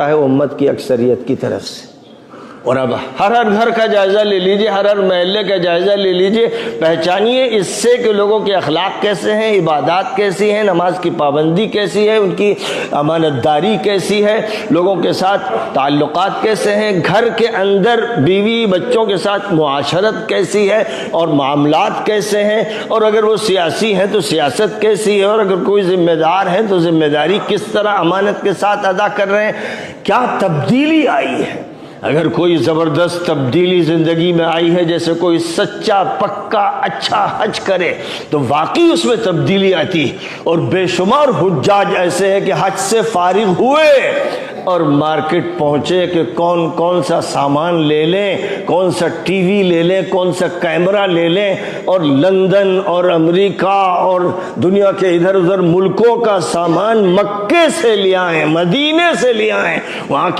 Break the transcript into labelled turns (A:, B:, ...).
A: ہے امت کی اکثریت کی طرف سے۔ اور اب ہر گھر کا جائزہ لے لیجئے، ہر محلے کا جائزہ لے لیجئے، پہچانیے اس سے کہ لوگوں کے اخلاق کیسے ہیں، عبادات کیسی ہیں، نماز کی پابندی کیسی ہے، ان کی امانت داری کیسی ہے، لوگوں کے ساتھ تعلقات کیسے ہیں، گھر کے اندر بیوی بچوں کے ساتھ معاشرت کیسی ہے اور معاملات کیسے ہیں، اور اگر وہ سیاسی ہیں تو سیاست کیسی ہے، اور اگر کوئی ذمہ دار ہے تو ذمہ داری کس طرح امانت کے ساتھ ادا کر رہے ہیں۔ کیا تبدیلی آئی ہے؟ اگر کوئی زبردست تبدیلی زندگی میں آئی ہے، جیسے کوئی سچا پکا اچھا حج کرے تو واقعی اس میں تبدیلی آتی، اور بے شمار حجاج ایسے ہیں کہ حج سے فارغ ہوئے اور مارکیٹ پہنچے کہ کون سا سامان لے لیں، کون سا ٹی وی لے لیں، کون سا کیمرہ لے لیں، اور لندن اور امریکہ اور دنیا کے ادھر ادھر ملکوں کا سامان مکے سے لے آئیں، مدینے سے لے آئیں، وہاں کی